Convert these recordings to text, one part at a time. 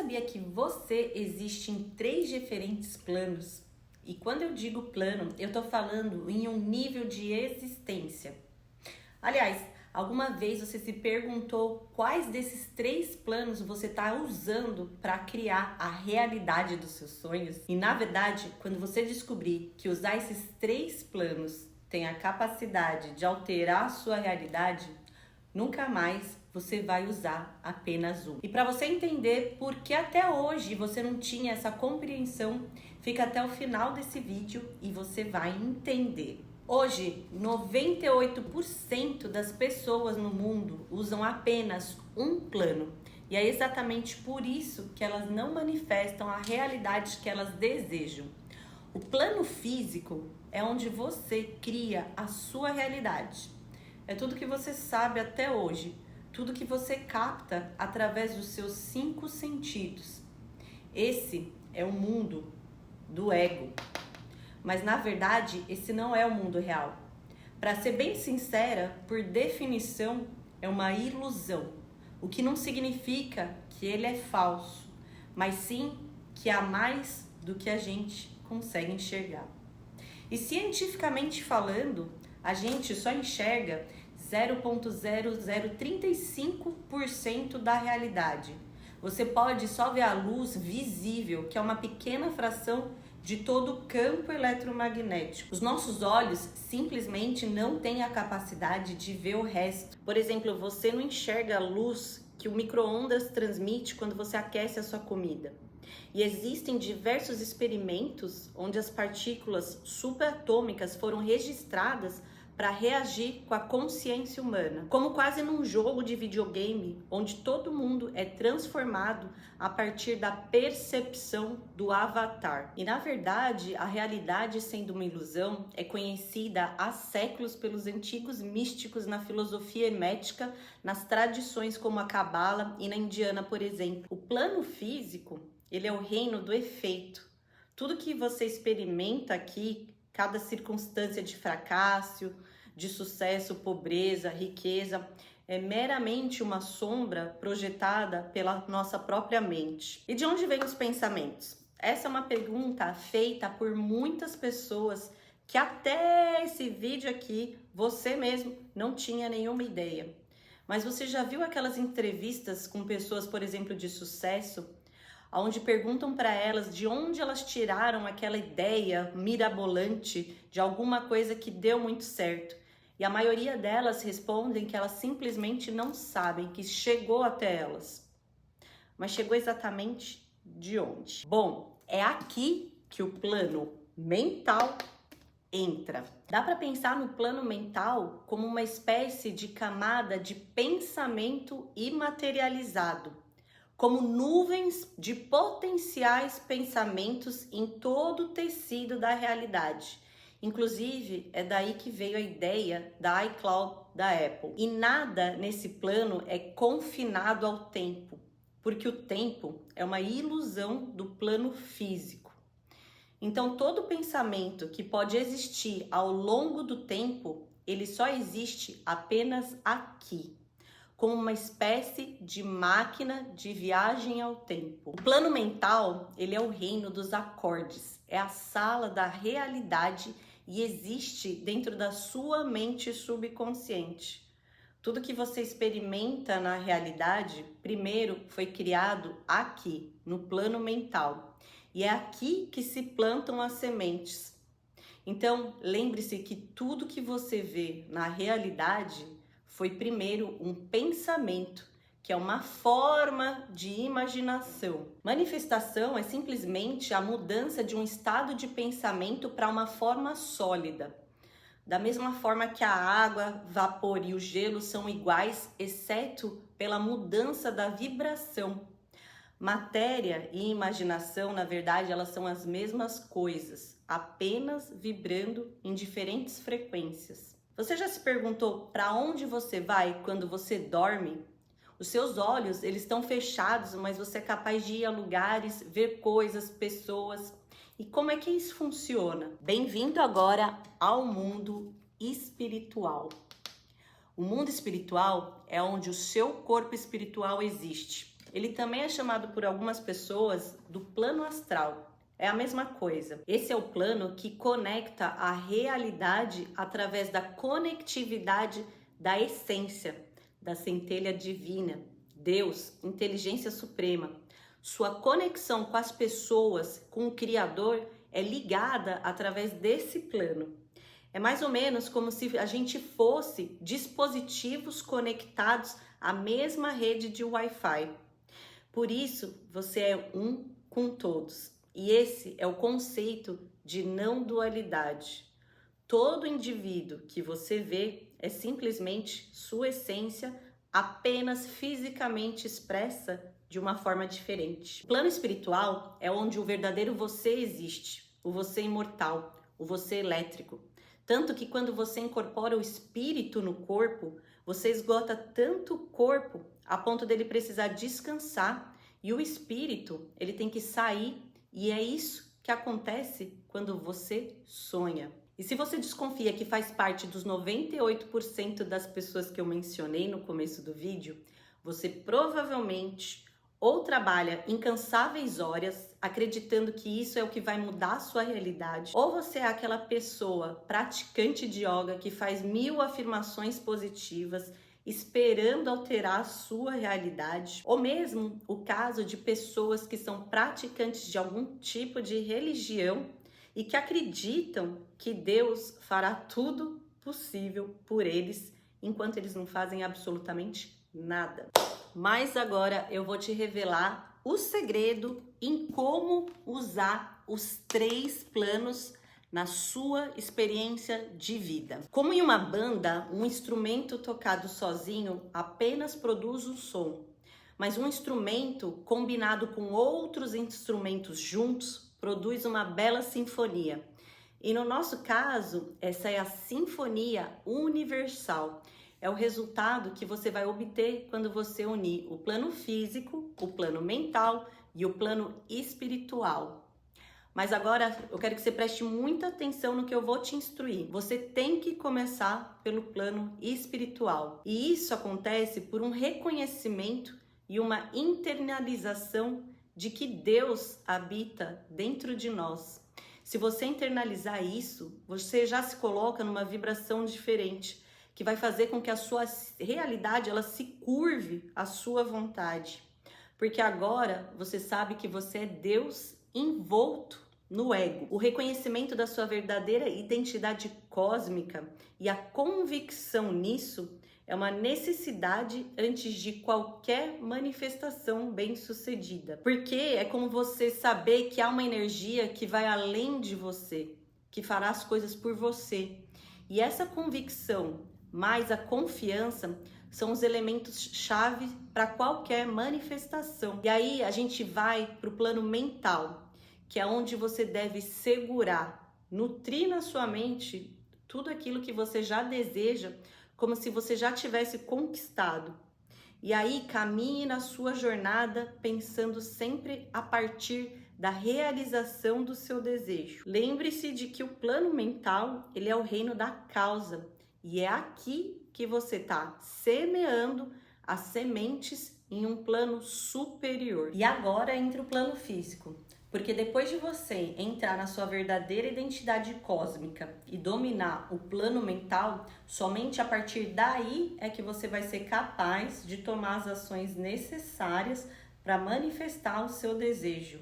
sabia que você existe em 3 diferentes planos? E quando eu digo plano, eu tô falando em um nível de existência. Aliás, alguma vez você se perguntou quais desses 3 planos você está usando para criar a realidade dos seus sonhos? E na verdade, quando você descobrir que usar esses 3 planos tem a capacidade de alterar a sua realidade, nunca mais você vai usar apenas um. E para você entender por que até hoje você não tinha essa compreensão, fica até o final desse vídeo e você vai entender. Hoje, 98% das pessoas no mundo usam apenas um plano. E é exatamente por isso que elas não manifestam a realidade que elas desejam. O plano físico é onde você cria a sua realidade. É tudo que você sabe até hoje, tudo que você capta através dos seus 5 sentidos. Esse é o mundo do ego. Mas na verdade, esse não é o mundo real. Para ser bem sincera, por definição, é uma ilusão. O que não significa que ele é falso, mas sim que há mais do que a gente consegue enxergar. E cientificamente falando, a gente só enxerga 0,0035% da realidade. Você pode só ver a luz visível, que é uma pequena fração de todo o campo eletromagnético. Os nossos olhos simplesmente não têm a capacidade de ver o resto. Por exemplo, você não enxerga a luz que o micro-ondas transmite quando você aquece a sua comida. E existem diversos experimentos onde as partículas subatômicas foram registradas para reagir com a consciência humana, como quase num jogo de videogame, onde todo mundo é transformado a partir da percepção do avatar. E na verdade, a realidade, sendo uma ilusão, é conhecida há séculos pelos antigos místicos na filosofia hermética, nas tradições como a Cabala e na indiana, por exemplo. O plano físico, ele é o reino do efeito. Tudo que você experimenta aqui, cada circunstância de fracasso, de sucesso, pobreza, riqueza, é meramente uma sombra projetada pela nossa própria mente. E de onde vêm os pensamentos? Essa é uma pergunta feita por muitas pessoas que até esse vídeo aqui, você mesmo não tinha nenhuma ideia. Mas você já viu aquelas entrevistas com pessoas, por exemplo, de sucesso, onde perguntam para elas de onde elas tiraram aquela ideia mirabolante de alguma coisa que deu muito certo. E a maioria delas respondem que elas simplesmente não sabem, que chegou até elas. Mas chegou exatamente de onde? Bom, é aqui que o plano mental entra. Dá para pensar no plano mental como uma espécie de camada de pensamento imaterializado, como nuvens de potenciais pensamentos em todo o tecido da realidade. Inclusive, é daí que veio a ideia da iCloud da Apple. E nada nesse plano é confinado ao tempo, porque o tempo é uma ilusão do plano físico. Então, todo pensamento que pode existir ao longo do tempo, ele só existe apenas aqui, como uma espécie de máquina de viagem ao tempo. O plano mental, ele é o reino dos acordes, é a sala da realidade e existe dentro da sua mente subconsciente. Tudo que você experimenta na realidade, primeiro foi criado aqui, no plano mental. E é aqui que se plantam as sementes. Então, lembre-se que tudo que você vê na realidade foi primeiro um pensamento, que é uma forma de imaginação. Manifestação é simplesmente a mudança de um estado de pensamento para uma forma sólida. Da mesma forma que a água, vapor e o gelo são iguais, exceto pela mudança da vibração. Matéria e imaginação, na verdade, elas são as mesmas coisas, apenas vibrando em diferentes frequências. Você já se perguntou para onde você vai quando você dorme? Os seus olhos, eles estão fechados, mas você é capaz de ir a lugares, ver coisas, pessoas. E como é que isso funciona? Bem-vindo agora ao mundo espiritual. O mundo espiritual é onde o seu corpo espiritual existe. Ele também é chamado por algumas pessoas do plano astral. É a mesma coisa. Esse é o plano que conecta a realidade através da conectividade da essência, da centelha divina, Deus, inteligência suprema. Sua conexão com as pessoas, com o Criador, é ligada através desse plano. É mais ou menos como se a gente fosse dispositivos conectados à mesma rede de Wi-Fi. Por isso, você é um com todos. E esse é o conceito de não dualidade. Todo indivíduo que você vê é simplesmente sua essência, apenas fisicamente expressa de uma forma diferente. O plano espiritual é onde o verdadeiro você existe, o você imortal, o você elétrico. Tanto que quando você incorpora o espírito no corpo, você esgota tanto o corpo a ponto dele precisar descansar, e o espírito, ele tem que sair, e é isso que acontece quando você sonha. E se você desconfia que faz parte dos 98% das pessoas que eu mencionei no começo do vídeo, você provavelmente ou trabalha incansáveis horas acreditando que isso é o que vai mudar a sua realidade, ou você é aquela pessoa praticante de yoga que faz 1000 afirmações positivas esperando alterar a sua realidade, ou mesmo o caso de pessoas que são praticantes de algum tipo de religião e que acreditam que Deus fará tudo possível por eles, enquanto eles não fazem absolutamente nada. Mas agora eu vou te revelar o segredo em como usar os 3 planos na sua experiência de vida. Como em uma banda, um instrumento tocado sozinho apenas produz um som, mas um instrumento combinado com outros instrumentos juntos produz uma bela sinfonia. E no nosso caso, essa é a sinfonia universal. É o resultado que você vai obter quando você unir o plano físico, o plano mental e o plano espiritual. Mas agora eu quero que você preste muita atenção no que eu vou te instruir. Você tem que começar pelo plano espiritual. E isso acontece por um reconhecimento e uma internalização de que Deus habita dentro de nós. Se você internalizar isso, você já se coloca numa vibração diferente, que vai fazer com que a sua realidade ela se curve à sua vontade. Porque agora você sabe que você é Deus envolto no ego. O reconhecimento da sua verdadeira identidade cósmica e a convicção nisso é uma necessidade antes de qualquer manifestação bem-sucedida. Porque é como você saber que há uma energia que vai além de você, que fará as coisas por você. E essa convicção mais a confiança são os elementos-chave para qualquer manifestação. E aí a gente vai para o plano mental, que é onde você deve segurar, nutrir na sua mente tudo aquilo que você já deseja, como se você já tivesse conquistado. E aí caminhe na sua jornada pensando sempre a partir da realização do seu desejo. Lembre-se de que o plano mental, ele é o reino da causa, e é aqui que você está semeando as sementes em um plano superior. E agora entra o plano físico. Porque depois de você entrar na sua verdadeira identidade cósmica e dominar o plano mental, somente a partir daí é que você vai ser capaz de tomar as ações necessárias para manifestar o seu desejo.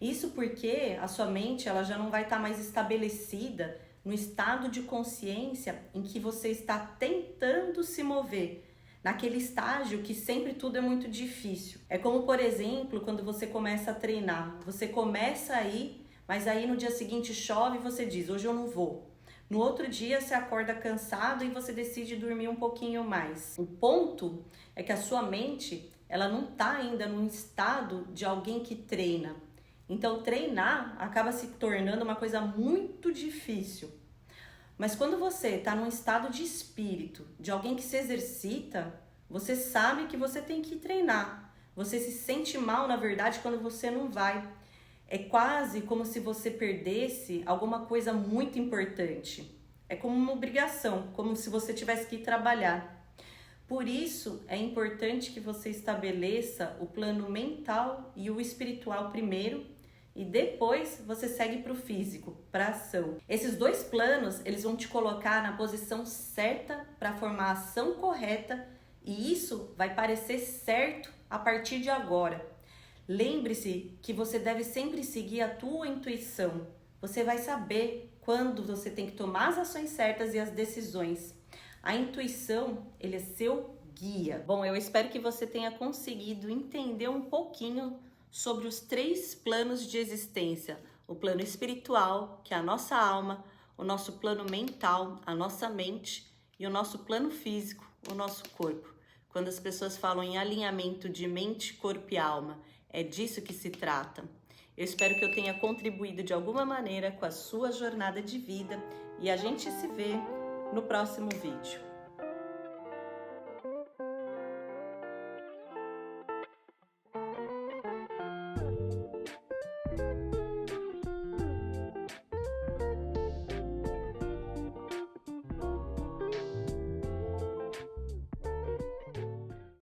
Isso porque a sua mente ela já não vai estar mais estabelecida no estado de consciência em que você está tentando se mover, naquele estágio que sempre tudo é muito difícil. É como, por exemplo, quando você começa a treinar. Você começa a ir, mas aí no dia seguinte chove e você diz, hoje eu não vou. No outro dia você acorda cansado e você decide dormir um pouquinho mais. O ponto é que a sua mente, ela não está ainda num estado de alguém que treina. Então treinar acaba se tornando uma coisa muito difícil. Mas quando você está num estado de espírito, de alguém que se exercita, você sabe que você tem que treinar. Você se sente mal, na verdade, quando você não vai. É quase como se você perdesse alguma coisa muito importante. É como uma obrigação, como se você tivesse que ir trabalhar. Por isso, é importante que você estabeleça o plano mental e o espiritual primeiro e depois você segue para o físico, para a ação. Esses dois planos, eles vão te colocar na posição certa para formar a ação correta e isso vai parecer certo a partir de agora. Lembre-se que você deve sempre seguir a tua intuição. Você vai saber quando você tem que tomar as ações certas e as decisões. A intuição, ele é seu guia. Bom, eu espero que você tenha conseguido entender um pouquinho sobre os 3 planos de existência. O plano espiritual, que é a nossa alma, o nosso plano mental, a nossa mente, e o nosso plano físico, o nosso corpo. Quando as pessoas falam em alinhamento de mente, corpo e alma, é disso que se trata. Eu espero que eu tenha contribuído de alguma maneira com a sua jornada de vida e a gente se vê no próximo vídeo.